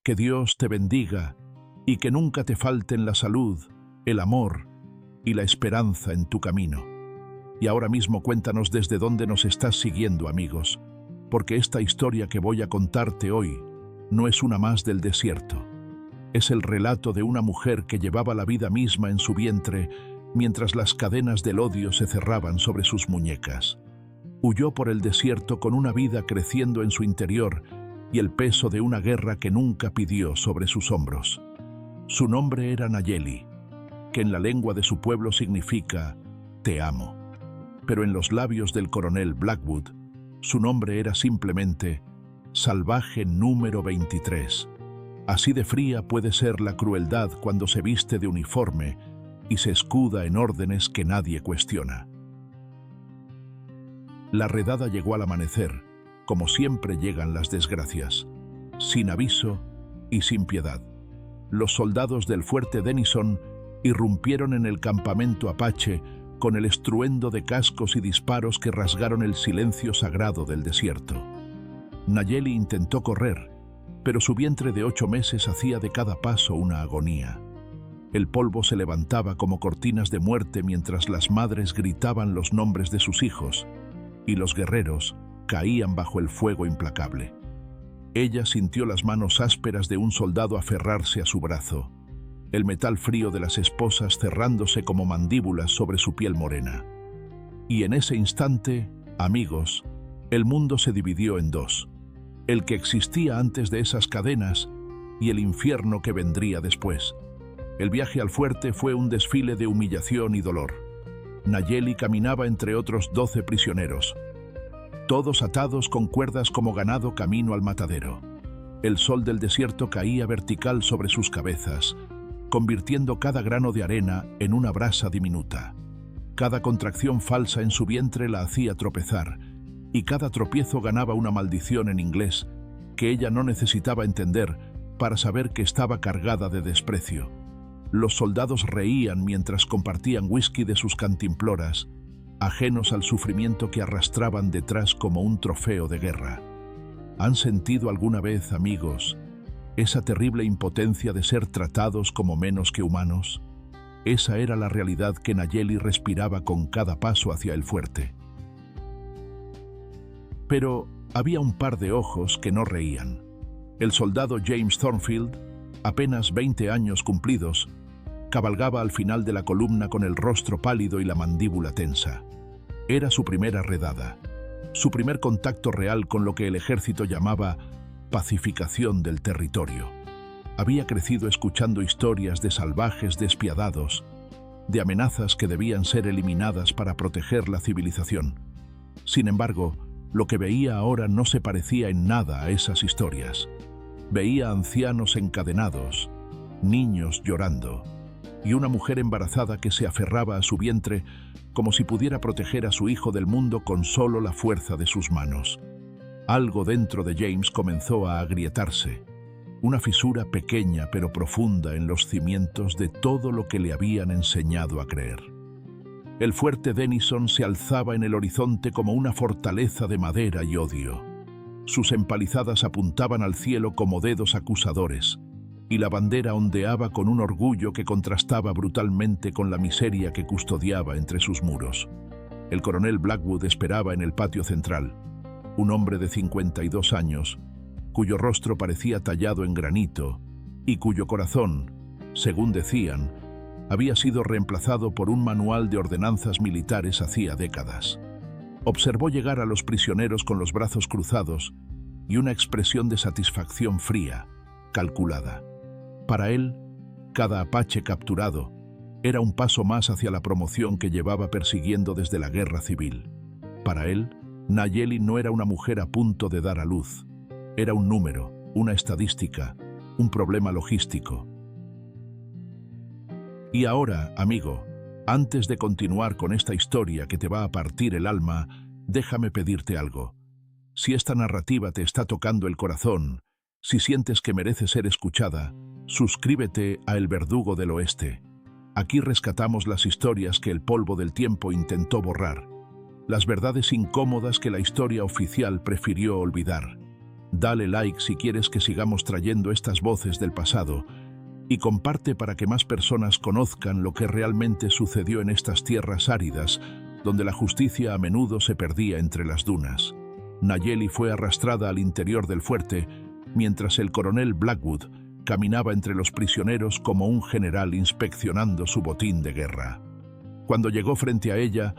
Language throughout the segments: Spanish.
Que Dios te bendiga y que nunca te falten la salud, el amor y la esperanza en tu camino. Y ahora mismo cuéntanos desde dónde nos estás siguiendo, amigos, porque esta historia que voy a contarte hoy no es una más del desierto. Es el relato de una mujer que llevaba la vida misma en su vientre mientras las cadenas del odio se cerraban sobre sus muñecas. Huyó por el desierto con una vida creciendo en su interior y el peso de una guerra que nunca pidió sobre sus hombros. Su nombre era Nayeli, que en la lengua de su pueblo significa «te amo». Pero en los labios del coronel Blackwood, su nombre era simplemente Salvaje número 23. Así de fría puede ser la crueldad cuando se viste de uniforme y se escuda en órdenes que nadie cuestiona. La redada llegó al amanecer, como siempre llegan las desgracias, sin aviso y sin piedad. Los soldados del fuerte Denison irrumpieron en el campamento apache con el estruendo de cascos y disparos que rasgaron el silencio sagrado del desierto. Nayeli intentó correr, pero su vientre de 8 meses hacía de cada paso una agonía. El polvo se levantaba como cortinas de muerte mientras las madres gritaban los nombres de sus hijos, y los guerreros caían bajo el fuego implacable. Ella sintió las manos ásperas de un soldado aferrarse a su brazo, el metal frío de las esposas cerrándose como mandíbulas sobre su piel morena. Y en ese instante, amigos, el mundo se dividió en dos: el que existía antes de esas cadenas y el infierno que vendría después. El viaje al fuerte fue un desfile de humillación y dolor. Nayeli caminaba entre otros 12 prisioneros, todos atados con cuerdas como ganado camino al matadero. El sol del desierto caía vertical sobre sus cabezas, convirtiendo cada grano de arena en una brasa diminuta. Cada contracción falsa en su vientre la hacía tropezar, y cada tropiezo ganaba una maldición en inglés que ella no necesitaba entender para saber que estaba cargada de desprecio. Los soldados reían mientras compartían whisky de sus cantimploras, ajenos al sufrimiento que arrastraban detrás como un trofeo de guerra. ¿Han sentido alguna vez, amigos, esa terrible impotencia de ser tratados como menos que humanos? Esa era la realidad que Nayeli respiraba con cada paso hacia el fuerte. Pero había un par de ojos que no reían. El soldado James Thornfield, apenas 20 años cumplidos, cabalgaba al final de la columna con el rostro pálido y la mandíbula tensa. Era su primera redada, su primer contacto real con lo que el ejército llamaba pacificación del territorio. Había crecido escuchando historias de salvajes despiadados, de amenazas que debían ser eliminadas para proteger la civilización. Sin embargo, lo que veía ahora no se parecía en nada a esas historias. Veía ancianos encadenados, niños llorando, y una mujer embarazada que se aferraba a su vientre como si pudiera proteger a su hijo del mundo con solo la fuerza de sus manos. Algo dentro de James comenzó a agrietarse, una fisura pequeña pero profunda en los cimientos de todo lo que le habían enseñado a creer. El fuerte Denison se alzaba en el horizonte como una fortaleza de madera y odio. Sus empalizadas apuntaban al cielo como dedos acusadores, y la bandera ondeaba con un orgullo que contrastaba brutalmente con la miseria que custodiaba entre sus muros. El coronel Blackwood esperaba en el patio central, un hombre de 52 años, cuyo rostro parecía tallado en granito y cuyo corazón, según decían, había sido reemplazado por un manual de ordenanzas militares hacía décadas. Observó llegar a los prisioneros con los brazos cruzados y una expresión de satisfacción fría, calculada. Para él, cada apache capturado era un paso más hacia la promoción que llevaba persiguiendo desde la guerra civil. Para él, Nayeli no era una mujer a punto de dar a luz. Era un número, una estadística, un problema logístico. Y ahora, amigo, antes de continuar con esta historia que te va a partir el alma, déjame pedirte algo. Si esta narrativa te está tocando el corazón, si sientes que merece ser escuchada, suscríbete a El Verdugo del Oeste. Aquí rescatamos las historias que el polvo del tiempo intentó borrar, las verdades incómodas que la historia oficial prefirió olvidar. Dale like si quieres que sigamos trayendo estas voces del pasado y comparte para que más personas conozcan lo que realmente sucedió en estas tierras áridas, donde la justicia a menudo se perdía entre las dunas. Nayeli fue arrastrada al interior del fuerte, mientras el coronel Blackwood caminaba entre los prisioneros como un general inspeccionando su botín de guerra. Cuando llegó frente a ella,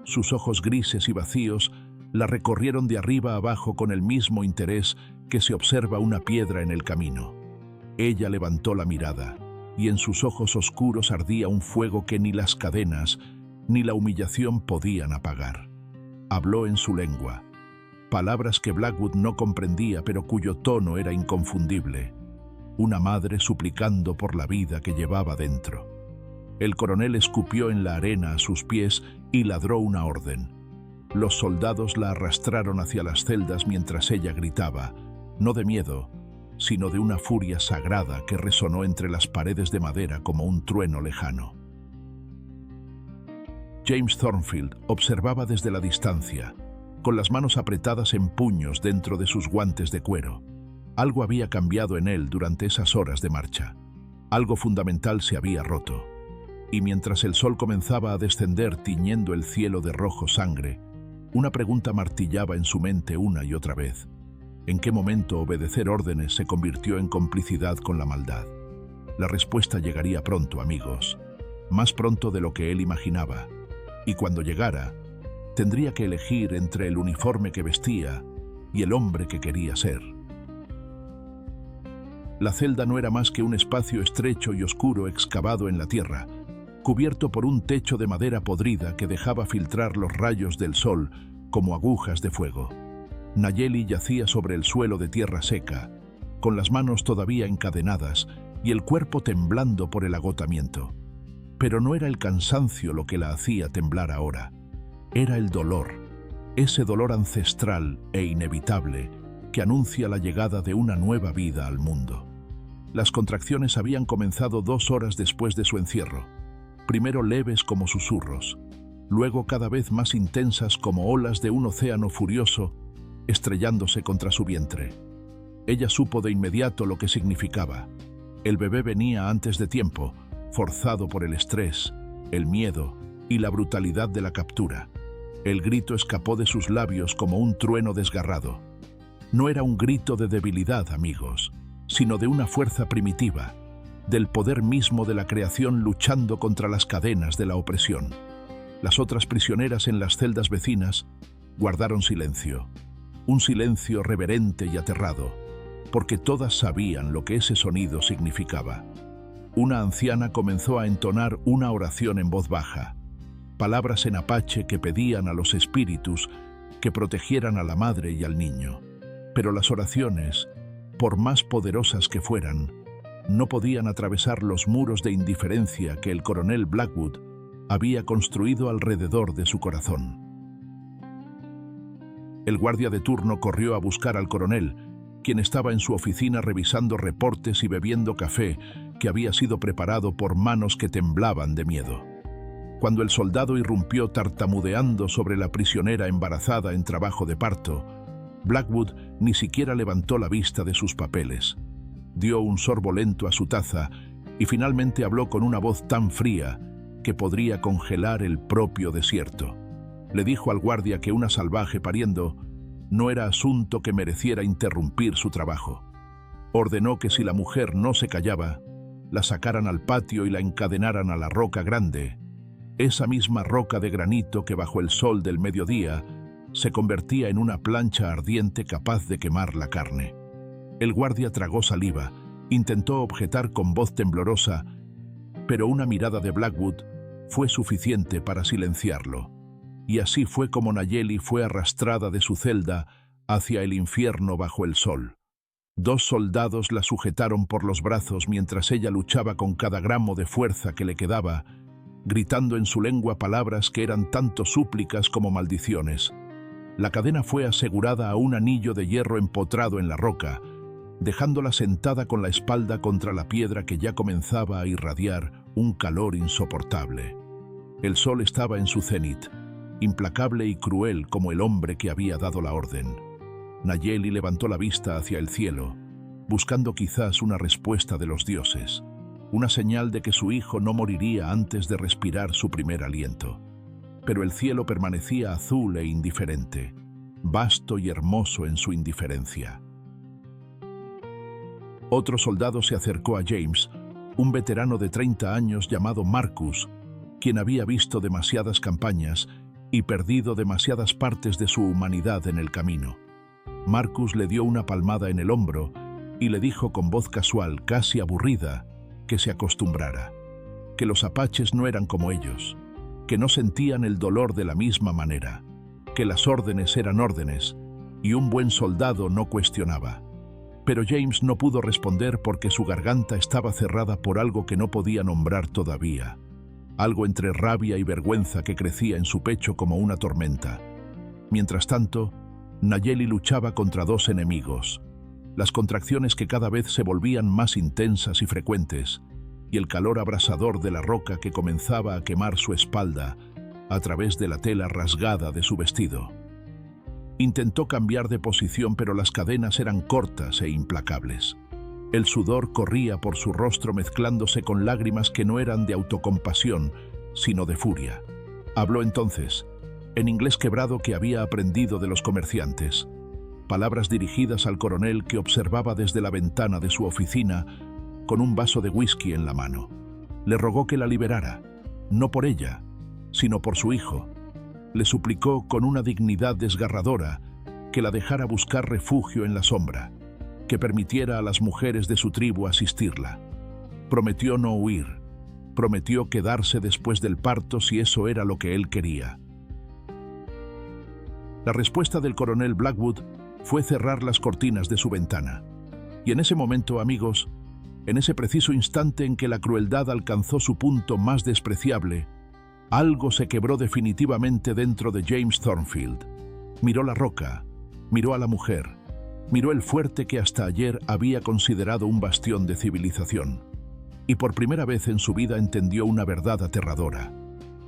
sus ojos grises y vacíos la recorrieron de arriba a abajo con el mismo interés que se observa una piedra en el camino. Ella levantó la mirada, y en sus ojos oscuros ardía un fuego que ni las cadenas ni la humillación podían apagar. Habló en su lengua, palabras que Blackwood no comprendía pero cuyo tono era inconfundible. Una madre suplicando por la vida que llevaba dentro. El coronel escupió en la arena a sus pies y ladró una orden. Los soldados la arrastraron hacia las celdas mientras ella gritaba, no de miedo, sino de una furia sagrada que resonó entre las paredes de madera como un trueno lejano. James Thornfield observaba desde la distancia, con las manos apretadas en puños dentro de sus guantes de cuero. Algo había cambiado en él durante esas horas de marcha. Algo fundamental se había roto. Y mientras el sol comenzaba a descender tiñendo el cielo de rojo sangre, una pregunta martillaba en su mente una y otra vez. ¿En qué momento obedecer órdenes se convirtió en complicidad con la maldad? La respuesta llegaría pronto, amigos. Más pronto de lo que él imaginaba. Y cuando llegara, tendría que elegir entre el uniforme que vestía y el hombre que quería ser. La celda no era más que un espacio estrecho y oscuro excavado en la tierra, cubierto por un techo de madera podrida que dejaba filtrar los rayos del sol como agujas de fuego. Nayeli yacía sobre el suelo de tierra seca, con las manos todavía encadenadas y el cuerpo temblando por el agotamiento. Pero no era el cansancio lo que la hacía temblar ahora. Era el dolor, ese dolor ancestral e inevitable que anuncia la llegada de una nueva vida al mundo. Las contracciones habían comenzado 2 horas después de su encierro, primero leves como susurros, luego cada vez más intensas como olas de un océano furioso estrellándose contra su vientre. Ella supo de inmediato lo que significaba. El bebé venía antes de tiempo, forzado por el estrés, el miedo y la brutalidad de la captura. El grito escapó de sus labios como un trueno desgarrado. No era un grito de debilidad, amigos, sino de una fuerza primitiva, del poder mismo de la creación luchando contra las cadenas de la opresión. Las otras prisioneras en las celdas vecinas guardaron silencio, un silencio reverente y aterrado, porque todas sabían lo que ese sonido significaba. Una anciana comenzó a entonar una oración en voz baja, palabras en apache que pedían a los espíritus que protegieran a la madre y al niño. Pero las oraciones, por más poderosas que fueran, no podían atravesar los muros de indiferencia que el coronel Blackwood había construido alrededor de su corazón. El guardia de turno corrió a buscar al coronel, quien estaba en su oficina revisando reportes y bebiendo café que había sido preparado por manos que temblaban de miedo. Cuando el soldado irrumpió tartamudeando sobre la prisionera embarazada en trabajo de parto, Blackwood ni siquiera levantó la vista de sus papeles. Dio un sorbo lento a su taza y finalmente habló con una voz tan fría que podría congelar el propio desierto. Le dijo al guardia que una salvaje pariendo no era asunto que mereciera interrumpir su trabajo. Ordenó que si la mujer no se callaba, la sacaran al patio y la encadenaran a la roca grande, esa misma roca de granito que bajo el sol del mediodía se convertía en una plancha ardiente capaz de quemar la carne. El guardia tragó saliva, intentó objetar con voz temblorosa, pero una mirada de Blackwood fue suficiente para silenciarlo. Y así fue como Nayeli fue arrastrada de su celda hacia el infierno bajo el sol. 2 soldados la sujetaron por los brazos mientras ella luchaba con cada gramo de fuerza que le quedaba, gritando en su lengua palabras que eran tanto súplicas como maldiciones. La cadena fue asegurada a un anillo de hierro empotrado en la roca, dejándola sentada con la espalda contra la piedra que ya comenzaba a irradiar un calor insoportable. El sol estaba en su cenit, implacable y cruel como el hombre que había dado la orden. Nayeli levantó la vista hacia el cielo, buscando quizás una respuesta de los dioses, una señal de que su hijo no moriría antes de respirar su primer aliento. Pero el cielo permanecía azul e indiferente, vasto y hermoso en su indiferencia. Otro soldado se acercó a James, un veterano de 30 años llamado Marcus, quien había visto demasiadas campañas y perdido demasiadas partes de su humanidad en el camino. Marcus le dio una palmada en el hombro y le dijo con voz casual, casi aburrida, que se acostumbrara, que los apaches no eran como ellos, que no sentían el dolor de la misma manera, que las órdenes eran órdenes y un buen soldado no cuestionaba. Pero James no pudo responder porque su garganta estaba cerrada por algo que no podía nombrar todavía, algo entre rabia y vergüenza que crecía en su pecho como una tormenta. Mientras tanto, Nayeli luchaba contra dos enemigos, las contracciones que cada vez se volvían más intensas y frecuentes, y el calor abrasador de la roca que comenzaba a quemar su espalda a través de la tela rasgada de su vestido. Intentó cambiar de posición, pero las cadenas eran cortas e implacables. El sudor corría por su rostro mezclándose con lágrimas que no eran de autocompasión, sino de furia. Habló entonces, en inglés quebrado que había aprendido de los comerciantes, palabras dirigidas al coronel que observaba desde la ventana de su oficina con un vaso de whisky en la mano. Le rogó que la liberara, no por ella, sino por su hijo. Le suplicó con una dignidad desgarradora que la dejara buscar refugio en la sombra, que permitiera a las mujeres de su tribu asistirla. Prometió no huir, prometió quedarse después del parto si eso era lo que él quería. La respuesta del coronel Blackwood fue cerrar las cortinas de su ventana. Y en ese momento, amigos, en ese preciso instante en que la crueldad alcanzó su punto más despreciable, algo se quebró definitivamente dentro de James Thornfield. Miró la roca, miró a la mujer, miró el fuerte que hasta ayer había considerado un bastión de civilización. Y por primera vez en su vida entendió una verdad aterradora,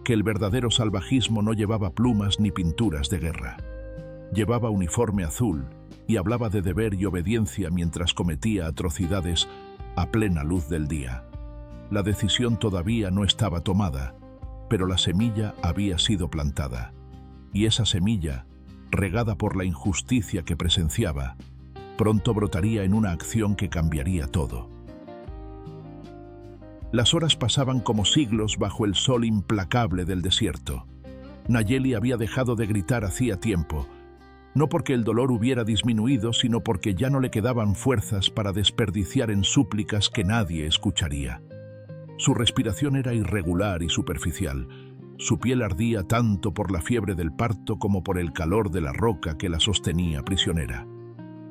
que el verdadero salvajismo no llevaba plumas ni pinturas de guerra. Llevaba uniforme azul y hablaba de deber y obediencia mientras cometía atrocidades a plena luz del día. La decisión todavía no estaba tomada, pero la semilla había sido plantada. Y esa semilla, regada por la injusticia que presenciaba, pronto brotaría en una acción que cambiaría todo. Las horas pasaban como siglos bajo el sol implacable del desierto. Nayeli había dejado de gritar hacía tiempo, no porque el dolor hubiera disminuido, sino porque ya no le quedaban fuerzas para desperdiciar en súplicas que nadie escucharía. Su respiración era irregular y superficial. Su piel ardía tanto por la fiebre del parto como por el calor de la roca que la sostenía prisionera.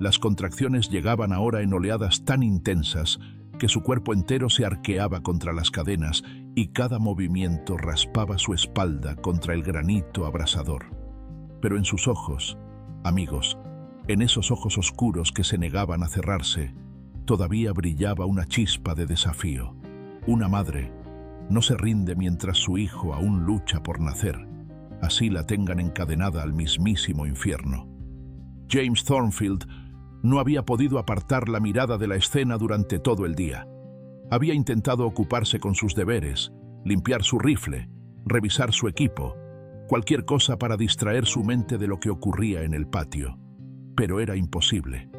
Las contracciones llegaban ahora en oleadas tan intensas que su cuerpo entero se arqueaba contra las cadenas y cada movimiento raspaba su espalda contra el granito abrasador. Pero en sus ojos, amigos, en esos ojos oscuros que se negaban a cerrarse, todavía brillaba una chispa de desafío. Una madre no se rinde mientras su hijo aún lucha por nacer, así la tengan encadenada al mismísimo infierno. James Thornfield no había podido apartar la mirada de la escena durante todo el día. Había intentado ocuparse con sus deberes, limpiar su rifle, revisar su equipo, cualquier cosa para distraer su mente de lo que ocurría en el patio. Pero era imposible.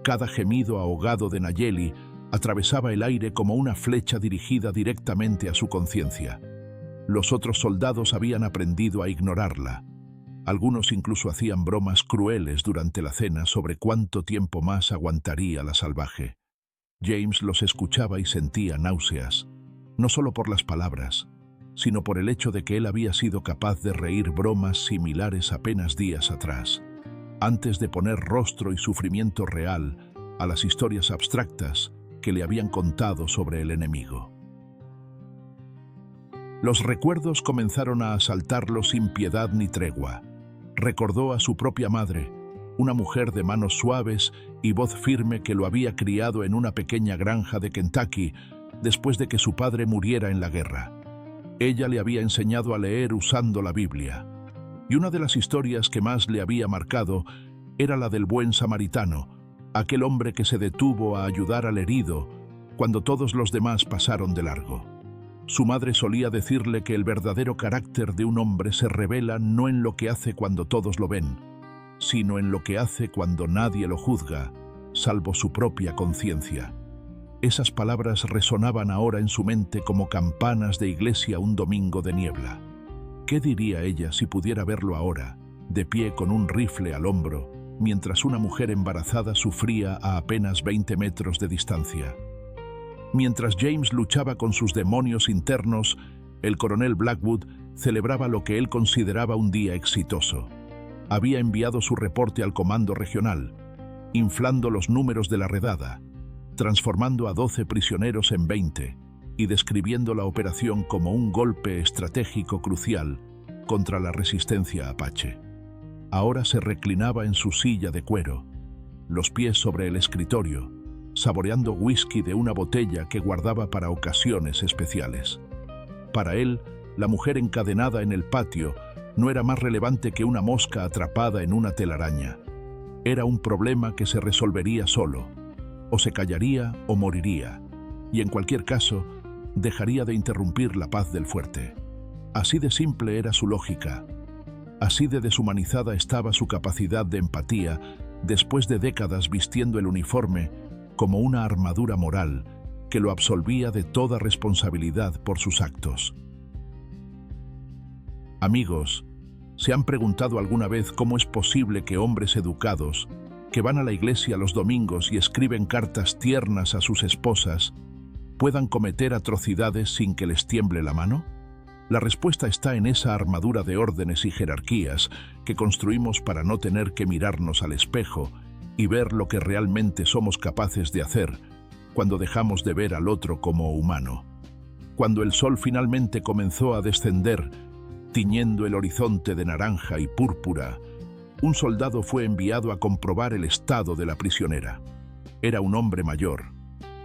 Cada gemido ahogado de Nayeli atravesaba el aire como una flecha dirigida directamente a su conciencia. Los otros soldados habían aprendido a ignorarla. Algunos incluso hacían bromas crueles durante la cena sobre cuánto tiempo más aguantaría la salvaje. James los escuchaba y sentía náuseas, no solo por las palabras, sino por el hecho de que él había sido capaz de reír bromas similares apenas días atrás, antes de poner rostro y sufrimiento real a las historias abstractas que le habían contado sobre el enemigo. Los recuerdos comenzaron a asaltarlo sin piedad ni tregua. Recordó a su propia madre, una mujer de manos suaves y voz firme que lo había criado en una pequeña granja de Kentucky después de que su padre muriera en la guerra. Ella le había enseñado a leer usando la Biblia, y una de las historias que más le había marcado Era la del buen samaritano, aquel hombre que se detuvo a ayudar al herido cuando todos los demás pasaron de largo. Su madre solía decirle que el verdadero carácter de un hombre se revela no en lo que hace cuando todos lo ven, sino en lo que hace cuando nadie lo juzga, salvo su propia conciencia. Esas palabras resonaban ahora en su mente como campanas de iglesia un domingo de niebla. ¿Qué diría ella si pudiera verlo ahora, de pie con un rifle al hombro, mientras una mujer embarazada sufría a apenas 20 metros de distancia? Mientras James luchaba con sus demonios internos, el coronel Blackwood celebraba lo que él consideraba un día exitoso. Había enviado su reporte al comando regional, inflando los números de la redada, transformando a 12 prisioneros en 20 y describiendo la operación como un golpe estratégico crucial contra la resistencia apache. Ahora se reclinaba en su silla de cuero, los pies sobre el escritorio, saboreando whisky de una botella que guardaba para ocasiones especiales. Para él, la mujer encadenada en el patio no era más relevante que una mosca atrapada en una telaraña. Era un problema que se resolvería solo. O se callaría o moriría, y en cualquier caso, dejaría de interrumpir la paz del fuerte. Así de simple era su lógica. Así de deshumanizada estaba su capacidad de empatía después de décadas vistiendo el uniforme como una armadura moral que lo absolvía de toda responsabilidad por sus actos. Amigos, ¿se han preguntado alguna vez cómo es posible que hombres educados, que van a la iglesia los domingos y escriben cartas tiernas a sus esposas, puedan cometer atrocidades sin que les tiemble la mano? La respuesta está en esa armadura de órdenes y jerarquías que construimos para no tener que mirarnos al espejo y ver lo que realmente somos capaces de hacer cuando dejamos de ver al otro como humano. Cuando el sol finalmente comenzó a descender, tiñendo el horizonte de naranja y púrpura, un soldado fue enviado a comprobar el estado de la prisionera. Era un hombre mayor,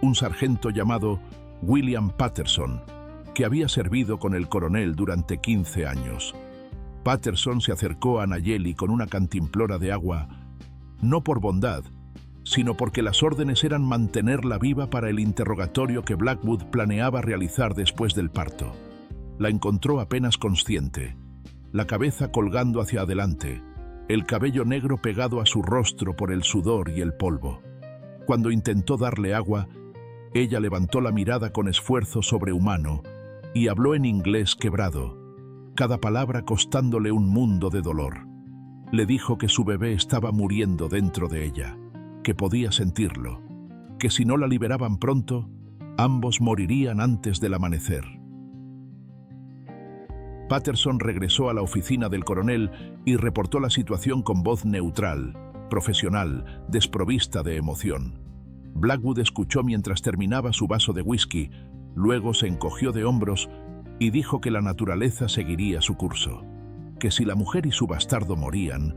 un sargento llamado William Patterson, que había servido con el coronel durante 15 años. Patterson se acercó a Nayeli con una cantimplora de agua, no por bondad, sino porque las órdenes eran mantenerla viva para el interrogatorio que Blackwood planeaba realizar después del parto. La encontró apenas consciente, la cabeza colgando hacia adelante, el cabello negro pegado a su rostro por el sudor y el polvo. Cuando intentó darle agua, ella levantó la mirada con esfuerzo sobrehumano y habló en inglés quebrado, cada palabra costándole un mundo de dolor. Le dijo que su bebé estaba muriendo dentro de ella, que podía sentirlo, que si no la liberaban pronto, ambos morirían antes del amanecer. Patterson regresó a la oficina del coronel y reportó la situación con voz neutral, profesional, desprovista de emoción. Blackwood escuchó mientras terminaba su vaso de whisky, luego se encogió de hombros y dijo que la naturaleza seguiría su curso, que si la mujer y su bastardo morían,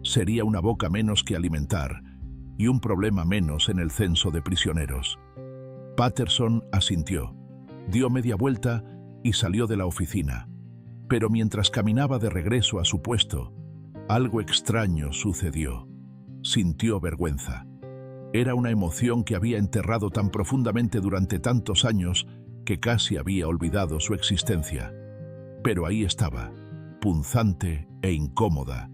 sería una boca menos que alimentar y un problema menos en el censo de prisioneros. Patterson asintió, dio media vuelta y salió de la oficina. Pero mientras caminaba de regreso a su puesto, algo extraño sucedió. Sintió vergüenza. Era una emoción que había enterrado tan profundamente durante tantos años que casi había olvidado su existencia. Pero ahí estaba, punzante e incómoda,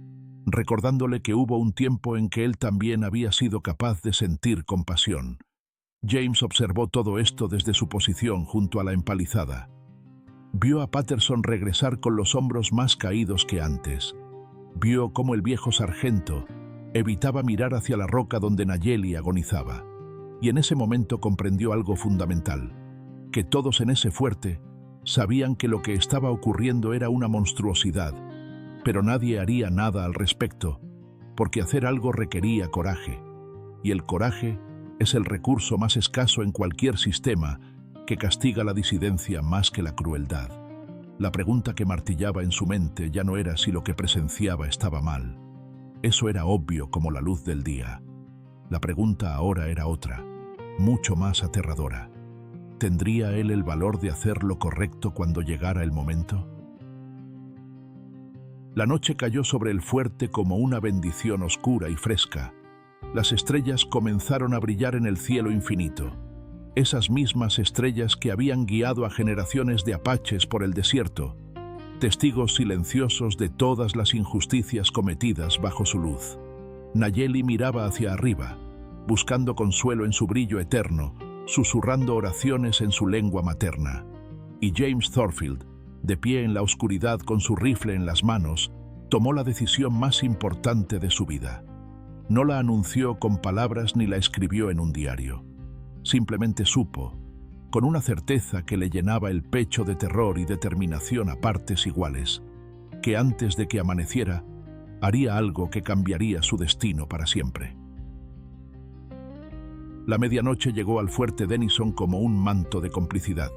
recordándole que hubo un tiempo en que él también había sido capaz de sentir compasión. James observó todo esto desde su posición junto a la empalizada. Vio a Patterson regresar con los hombros más caídos que antes. Vio cómo el viejo sargento evitaba mirar hacia la roca donde Nayeli agonizaba. Y en ese momento comprendió algo fundamental, que todos en ese fuerte sabían que lo que estaba ocurriendo era una monstruosidad, pero nadie haría nada al respecto, porque hacer algo requería coraje, y el coraje es el recurso más escaso en cualquier sistema que castiga la disidencia más que la crueldad. La pregunta que martillaba en su mente ya no era si lo que presenciaba estaba mal. Eso era obvio como la luz del día. La pregunta ahora era otra, mucho más aterradora. ¿Tendría él el valor de hacer lo correcto cuando llegara el momento? La noche cayó sobre el fuerte como una bendición oscura y fresca. Las estrellas comenzaron a brillar en el cielo infinito. Esas mismas estrellas que habían guiado a generaciones de apaches por el desierto, testigos silenciosos de todas las injusticias cometidas bajo su luz. Nayeli miraba hacia arriba, buscando consuelo en su brillo eterno, susurrando oraciones en su lengua materna. Y James Thornfield, de pie en la oscuridad con su rifle en las manos, tomó la decisión más importante de su vida. No la anunció con palabras ni la escribió en un diario. Simplemente supo, con una certeza que le llenaba el pecho de terror y determinación a partes iguales, que antes de que amaneciera, haría algo que cambiaría su destino para siempre. La medianoche llegó al fuerte Denison como un manto de complicidad.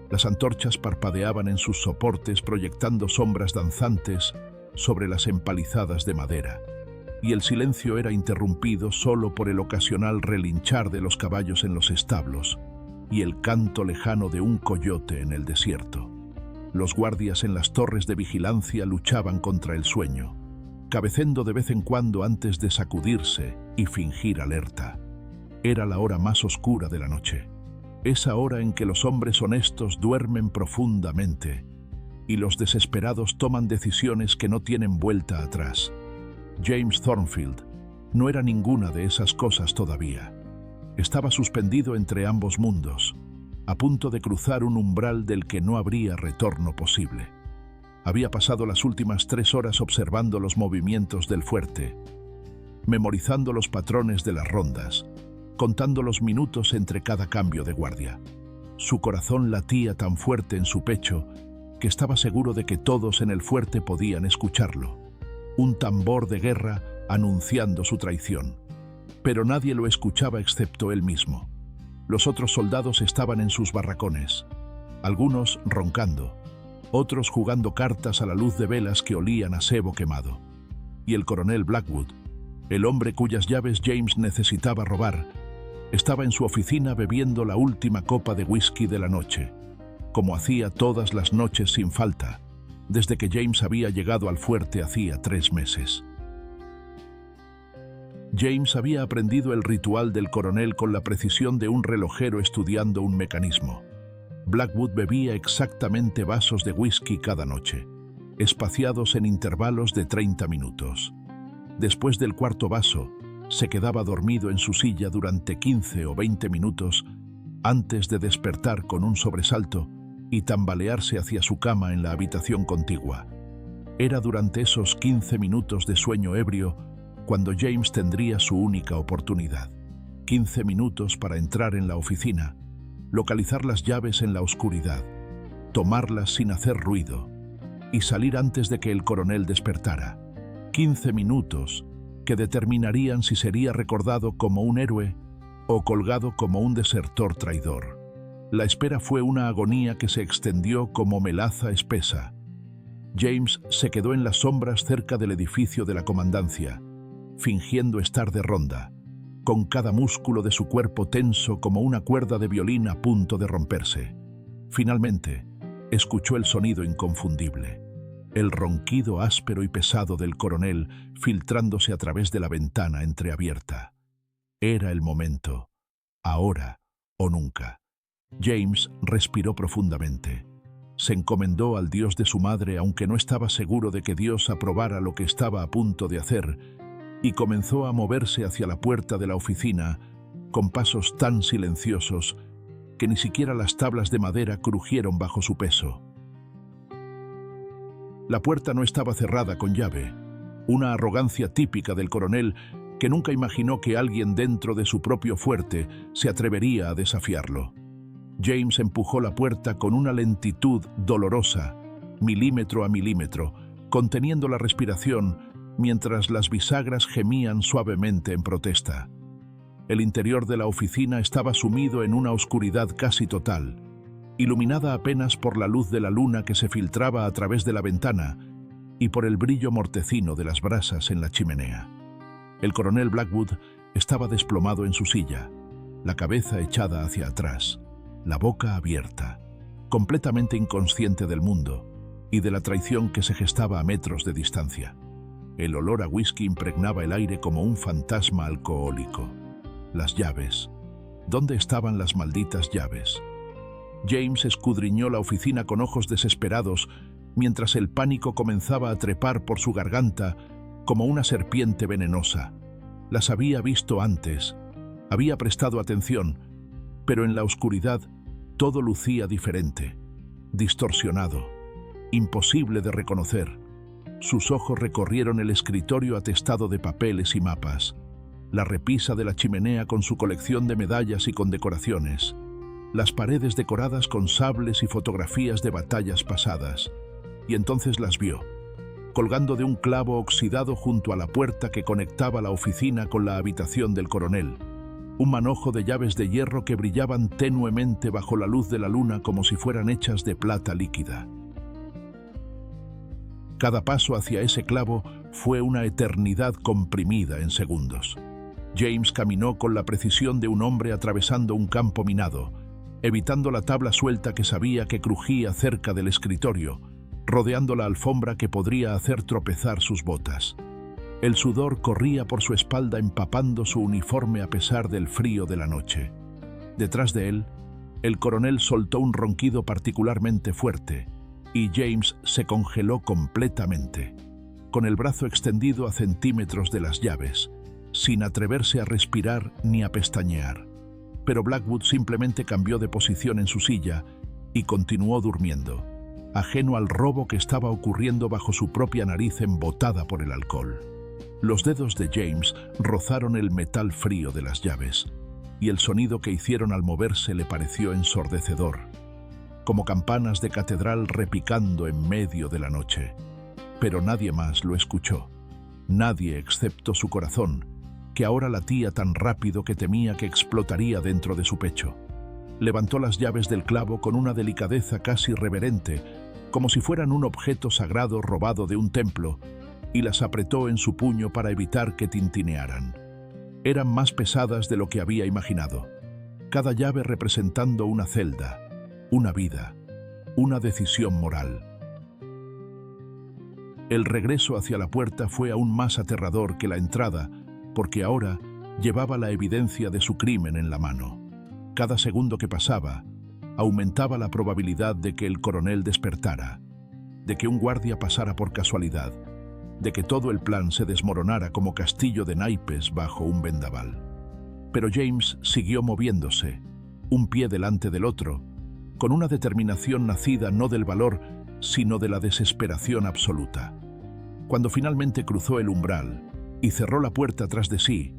Las antorchas parpadeaban en sus soportes proyectando sombras danzantes sobre las empalizadas de madera, y el silencio era interrumpido solo por el ocasional relinchar de los caballos en los establos y el canto lejano de un coyote en el desierto. Los guardias en las torres de vigilancia luchaban contra el sueño, cabeceando de vez en cuando antes de sacudirse y fingir alerta. Era la hora más oscura de la noche, esa hora en que los hombres honestos duermen profundamente y los desesperados toman decisiones que no tienen vuelta atrás. James Thornfield no era ninguna de esas cosas todavía. Estaba suspendido entre ambos mundos, a punto de cruzar un umbral del que no habría retorno posible. Había pasado las últimas 3 horas observando los movimientos del fuerte, memorizando los patrones de las rondas, contando los minutos entre cada cambio de guardia. Su corazón latía tan fuerte en su pecho que estaba seguro de que todos en el fuerte podían escucharlo. Un tambor de guerra anunciando su traición. Pero nadie lo escuchaba excepto él mismo. Los otros soldados estaban en sus barracones, algunos roncando, otros jugando cartas a la luz de velas que olían a sebo quemado. Y el coronel Blackwood, el hombre cuyas llaves James necesitaba robar, estaba en su oficina bebiendo la última copa de whisky de la noche, como hacía todas las noches sin falta, desde que James había llegado al fuerte hacía 3 meses. James había aprendido el ritual del coronel con la precisión de un relojero estudiando un mecanismo. Blackwood bebía exactamente vasos de whisky cada noche, espaciados en intervalos de 30 minutos. Después del cuarto vaso, se quedaba dormido en su silla durante 15 o 20 minutos antes de despertar con un sobresalto y tambalearse hacia su cama en la habitación contigua. Era durante esos 15 minutos de sueño ebrio cuando James tendría su única oportunidad. 15 minutos para entrar en la oficina, localizar las llaves en la oscuridad, tomarlas sin hacer ruido y salir antes de que el coronel despertara. 15 minutos que determinarían si sería recordado como un héroe o colgado como un desertor traidor. La espera fue una agonía que se extendió como melaza espesa. James se quedó en las sombras cerca del edificio de la comandancia, fingiendo estar de ronda, con cada músculo de su cuerpo tenso como una cuerda de violín a punto de romperse. Finalmente, escuchó el sonido inconfundible, el ronquido áspero y pesado del coronel filtrándose a través de la ventana entreabierta. Era el momento, ahora o nunca. James respiró profundamente. Se encomendó al Dios de su madre, aunque no estaba seguro de que Dios aprobara lo que estaba a punto de hacer, y comenzó a moverse hacia la puerta de la oficina con pasos tan silenciosos que ni siquiera las tablas de madera crujieron bajo su peso. La puerta no estaba cerrada con llave, una arrogancia típica del coronel que nunca imaginó que alguien dentro de su propio fuerte se atrevería a desafiarlo. James empujó la puerta con una lentitud dolorosa, milímetro a milímetro, conteniendo la respiración mientras las bisagras gemían suavemente en protesta. El interior de la oficina estaba sumido en una oscuridad casi total, iluminada apenas por la luz de la luna que se filtraba a través de la ventana y por el brillo mortecino de las brasas en la chimenea. El coronel Blackwood estaba desplomado en su silla, la cabeza echada hacia atrás, la boca abierta, completamente inconsciente del mundo, y de la traición que se gestaba a metros de distancia. El olor a whisky impregnaba el aire como un fantasma alcohólico. Las llaves. ¿Dónde estaban las malditas llaves? James escudriñó la oficina con ojos desesperados, mientras el pánico comenzaba a trepar por su garganta como una serpiente venenosa. Las había visto antes, había prestado atención, pero en la oscuridad todo lucía diferente, distorsionado, imposible de reconocer. Sus ojos recorrieron el escritorio atestado de papeles y mapas, la repisa de la chimenea con su colección de medallas y condecoraciones, las paredes decoradas con sables y fotografías de batallas pasadas, y entonces las vio, colgando de un clavo oxidado junto a la puerta que conectaba la oficina con la habitación del coronel, un manojo de llaves de hierro que brillaban tenuemente bajo la luz de la luna como si fueran hechas de plata líquida. Cada paso hacia ese clavo fue una eternidad comprimida en segundos. James caminó con la precisión de un hombre atravesando un campo minado, evitando la tabla suelta que sabía que crujía cerca del escritorio, rodeando la alfombra que podría hacer tropezar sus botas. El sudor corría por su espalda empapando su uniforme a pesar del frío de la noche. Detrás de él, el coronel soltó un ronquido particularmente fuerte, y James se congeló completamente, con el brazo extendido a centímetros de las llaves, sin atreverse a respirar ni a pestañear. Pero Blackwood simplemente cambió de posición en su silla y continuó durmiendo, ajeno al robo que estaba ocurriendo bajo su propia nariz embotada por el alcohol. Los dedos de James rozaron el metal frío de las llaves, y el sonido que hicieron al moverse le pareció ensordecedor, como campanas de catedral repicando en medio de la noche. Pero nadie más lo escuchó, nadie excepto su corazón, que ahora latía tan rápido que temía que explotaría dentro de su pecho. Levantó las llaves del clavo con una delicadeza casi reverente, como si fueran un objeto sagrado robado de un templo, y las apretó en su puño para evitar que tintinearan. Eran más pesadas de lo que había imaginado, cada llave representando una celda, una vida, una decisión moral. El regreso hacia la puerta fue aún más aterrador que la entrada, porque ahora llevaba la evidencia de su crimen en la mano. Cada segundo que pasaba, aumentaba la probabilidad de que el coronel despertara, de que un guardia pasara por casualidad, de que todo el plan se desmoronara como castillo de naipes bajo un vendaval. Pero James siguió moviéndose, un pie delante del otro, con una determinación nacida no del valor, sino de la desesperación absoluta. Cuando finalmente cruzó el umbral y cerró la puerta tras de sí,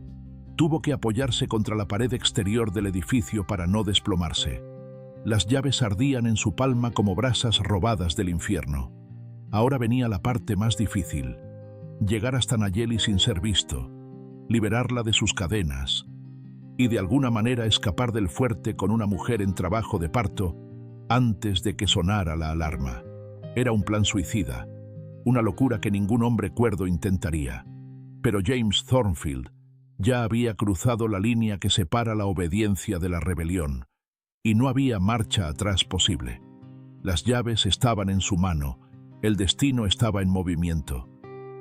tuvo que apoyarse contra la pared exterior del edificio para no desplomarse. Las llaves ardían en su palma como brasas robadas del infierno. Ahora venía la parte más difícil: llegar hasta Nayeli sin ser visto, liberarla de sus cadenas y de alguna manera escapar del fuerte con una mujer en trabajo de parto antes de que sonara la alarma. Era un plan suicida, una locura que ningún hombre cuerdo intentaría. Pero James Thornfield ya había cruzado la línea que separa la obediencia de la rebelión, y no había marcha atrás posible. Las llaves estaban en su mano, el destino estaba en movimiento,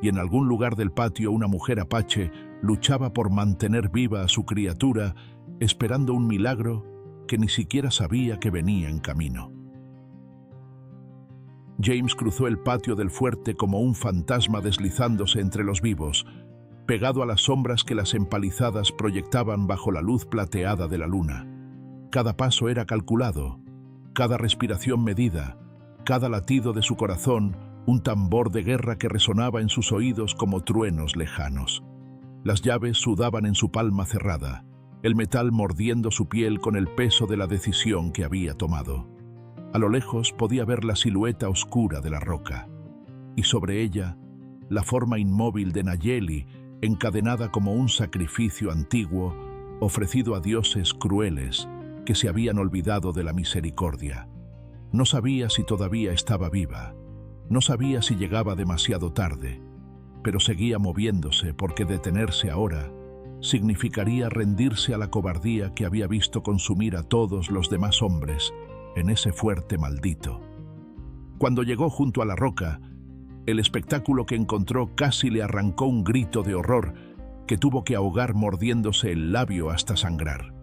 y en algún lugar del patio una mujer apache luchaba por mantener viva a su criatura, esperando un milagro que ni siquiera sabía que venía en camino. James cruzó el patio del fuerte como un fantasma deslizándose entre los vivos, pegado a las sombras que las empalizadas proyectaban bajo la luz plateada de la luna. Cada paso era calculado, cada respiración medida, cada latido de su corazón un tambor de guerra que resonaba en sus oídos como truenos lejanos. Las llaves sudaban en su palma cerrada, el metal mordiendo su piel con el peso de la decisión que había tomado. A lo lejos podía ver la silueta oscura de la roca, y sobre ella la forma inmóvil de Nayeli, encadenada como un sacrificio antiguo ofrecido a dioses crueles que se habían olvidado de la misericordia. No sabía si todavía estaba viva, no sabía si llegaba demasiado tarde, pero seguía moviéndose porque detenerse ahora significaría rendirse a la cobardía que había visto consumir a todos los demás hombres en ese fuerte maldito. Cuando llegó junto a la roca, el espectáculo que encontró casi le arrancó un grito de horror que tuvo que ahogar mordiéndose el labio hasta sangrar.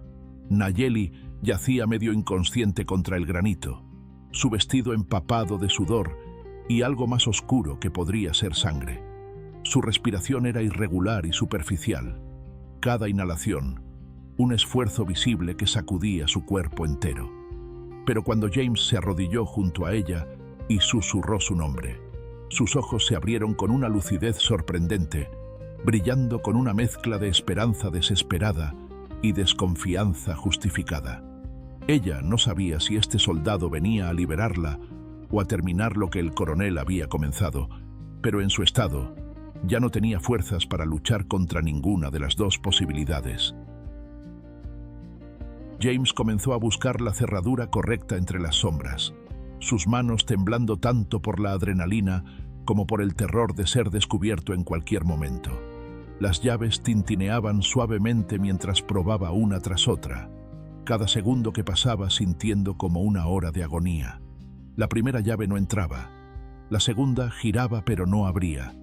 Nayeli yacía medio inconsciente contra el granito, su vestido empapado de sudor y algo más oscuro que podría ser sangre. Su respiración era irregular y superficial. Cada inhalación, un esfuerzo visible que sacudía su cuerpo entero. Pero cuando James se arrodilló junto a ella y susurró su nombre, sus ojos se abrieron con una lucidez sorprendente, brillando con una mezcla de esperanza desesperada y desconfianza justificada. Ella no sabía si este soldado venía a liberarla o a terminar lo que el coronel había comenzado, pero en su estado ya no tenía fuerzas para luchar contra ninguna de las dos posibilidades. James comenzó a buscar la cerradura correcta entre las sombras, sus manos temblando tanto por la adrenalina como por el terror de ser descubierto en cualquier momento. Las llaves tintineaban suavemente mientras probaba una tras otra, cada segundo que pasaba sintiendo como una hora de agonía. La primera llave no entraba, la segunda giraba pero no abría,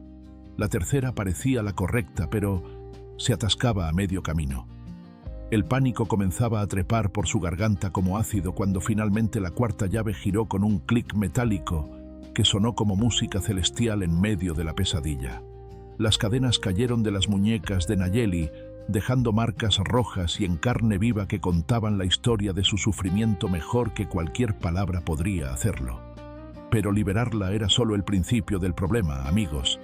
la tercera parecía la correcta pero se atascaba a medio camino. El pánico comenzaba a trepar por su garganta como ácido cuando finalmente la cuarta llave giró con un clic metálico que sonó como música celestial en medio de la pesadilla. Las cadenas cayeron de las muñecas de Nayeli, dejando marcas rojas y en carne viva que contaban la historia de su sufrimiento mejor que cualquier palabra podría hacerlo. Pero liberarla era solo el principio del problema, amigos,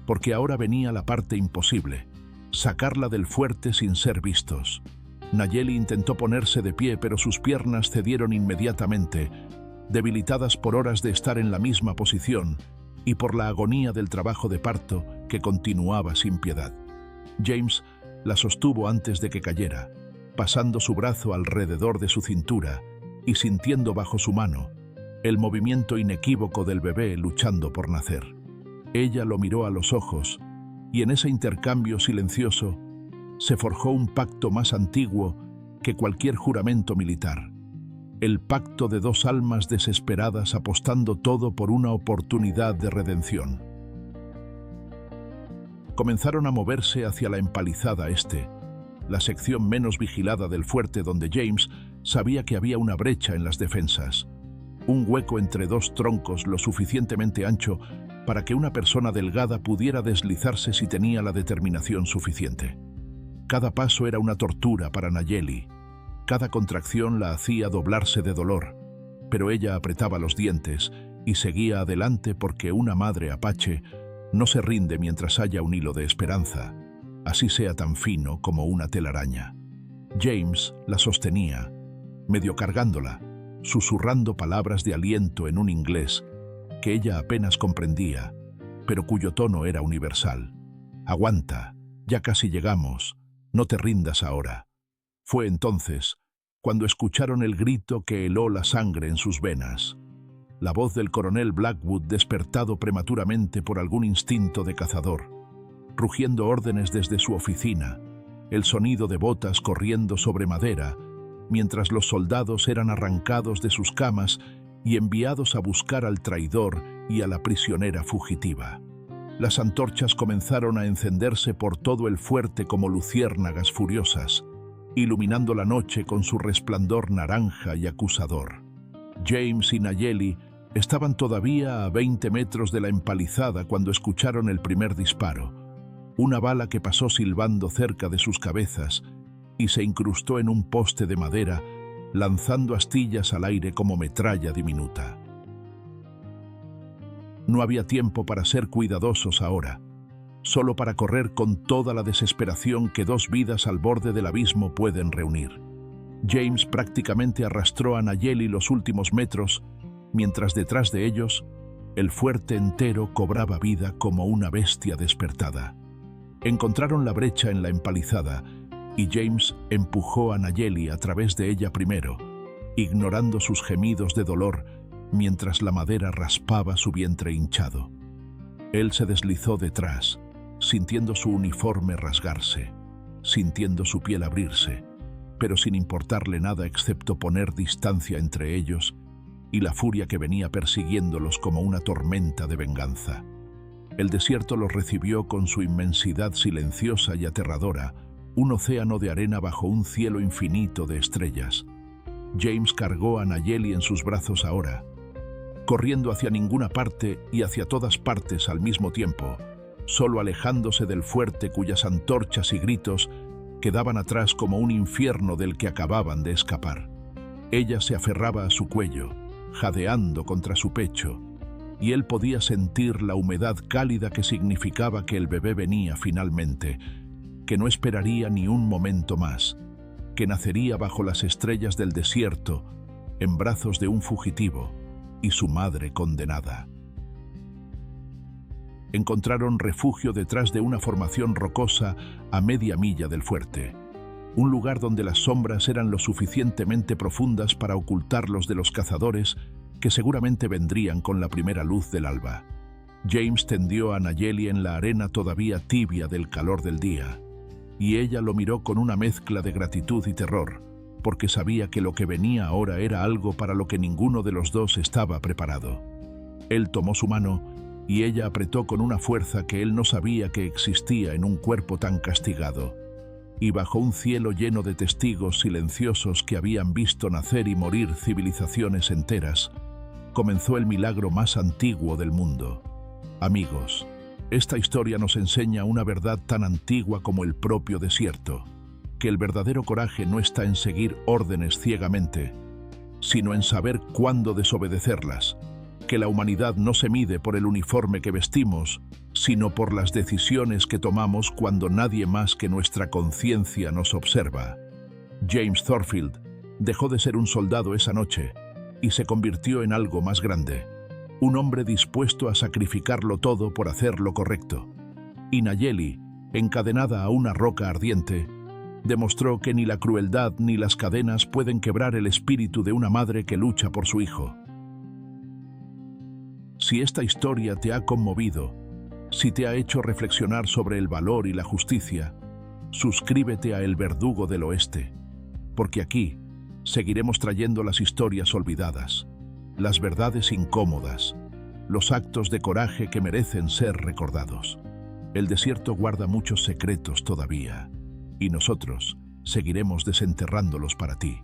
porque ahora venía la parte imposible: sacarla del fuerte sin ser vistos. Nayeli intentó ponerse de pie, pero sus piernas cedieron inmediatamente, debilitadas por horas de estar en la misma posición y por la agonía del trabajo de parto que continuaba sin piedad. James la sostuvo antes de que cayera, pasando su brazo alrededor de su cintura y sintiendo bajo su mano el movimiento inequívoco del bebé luchando por nacer. Ella lo miró a los ojos y en ese intercambio silencioso se forjó un pacto más antiguo que cualquier juramento militar. El pacto de dos almas desesperadas apostando todo por una oportunidad de redención. Comenzaron a moverse hacia la empalizada este, la sección menos vigilada del fuerte donde James sabía que había una brecha en las defensas, un hueco entre dos troncos lo suficientemente ancho para que una persona delgada pudiera deslizarse si tenía la determinación suficiente. Cada paso era una tortura para Nayeli. Cada contracción la hacía doblarse de dolor, pero ella apretaba los dientes y seguía adelante porque una madre apache no se rinde mientras haya un hilo de esperanza, así sea tan fino como una telaraña. James la sostenía, medio cargándola, susurrando palabras de aliento en un inglés que ella apenas comprendía, pero cuyo tono era universal. «Aguanta, ya casi llegamos, no te rindas ahora». Fue entonces cuando escucharon el grito que heló la sangre en sus venas. La voz del coronel Blackwood, despertado prematuramente por algún instinto de cazador, rugiendo órdenes desde su oficina, el sonido de botas corriendo sobre madera, mientras los soldados eran arrancados de sus camas y enviados a buscar al traidor y a la prisionera fugitiva. Las antorchas comenzaron a encenderse por todo el fuerte como luciérnagas furiosas, iluminando la noche con su resplandor naranja y acusador. James y Nayeli estaban todavía a 20 metros de la empalizada cuando escucharon el primer disparo, una bala que pasó silbando cerca de sus cabezas y se incrustó en un poste de madera, lanzando astillas al aire como metralla diminuta. No había tiempo para ser cuidadosos ahora, solo para correr con toda la desesperación que dos vidas al borde del abismo pueden reunir. James prácticamente arrastró a Nayeli los últimos metros, mientras detrás de ellos, el fuerte entero cobraba vida como una bestia despertada. Encontraron la brecha en la empalizada y James empujó a Nayeli a través de ella primero, ignorando sus gemidos de dolor mientras la madera raspaba su vientre hinchado. Él se deslizó detrás, sintiendo su uniforme rasgarse, sintiendo su piel abrirse, pero sin importarle nada excepto poner distancia entre ellos y la furia que venía persiguiéndolos como una tormenta de venganza. El desierto los recibió con su inmensidad silenciosa y aterradora, un océano de arena bajo un cielo infinito de estrellas. James cargó a Nayeli en sus brazos ahora, corriendo hacia ninguna parte y hacia todas partes al mismo tiempo, solo alejándose del fuerte cuyas antorchas y gritos quedaban atrás como un infierno del que acababan de escapar. Ella se aferraba a su cuello, jadeando contra su pecho, y él podía sentir la humedad cálida que significaba que el bebé venía finalmente, que no esperaría ni un momento más, que nacería bajo las estrellas del desierto, en brazos de un fugitivo y su madre condenada. Encontraron refugio detrás de una formación rocosa a media milla del fuerte, un lugar donde las sombras eran lo suficientemente profundas para ocultarlos de los cazadores que seguramente vendrían con la primera luz del alba. James tendió a Nayeli en la arena todavía tibia del calor del día, y ella lo miró con una mezcla de gratitud y terror, porque sabía que lo que venía ahora era algo para lo que ninguno de los dos estaba preparado. Él tomó su mano y ella apretó con una fuerza que él no sabía que existía en un cuerpo tan castigado. Y bajo un cielo lleno de testigos silenciosos que habían visto nacer y morir civilizaciones enteras, comenzó el milagro más antiguo del mundo. Amigos, esta historia nos enseña una verdad tan antigua como el propio desierto, que el verdadero coraje no está en seguir órdenes ciegamente, sino en saber cuándo desobedecerlas, que la humanidad no se mide por el uniforme que vestimos, sino por las decisiones que tomamos cuando nadie más que nuestra conciencia nos observa. James Thornfield dejó de ser un soldado esa noche y se convirtió en algo más grande, un hombre dispuesto a sacrificarlo todo por hacer lo correcto. Y Nayeli, encadenada a una roca ardiente, demostró que ni la crueldad ni las cadenas pueden quebrar el espíritu de una madre que lucha por su hijo. Si esta historia te ha conmovido, si te ha hecho reflexionar sobre el valor y la justicia, suscríbete a El Verdugo del Oeste, porque aquí seguiremos trayendo las historias olvidadas, las verdades incómodas, los actos de coraje que merecen ser recordados. El desierto guarda muchos secretos todavía, y nosotros seguiremos desenterrándolos para ti.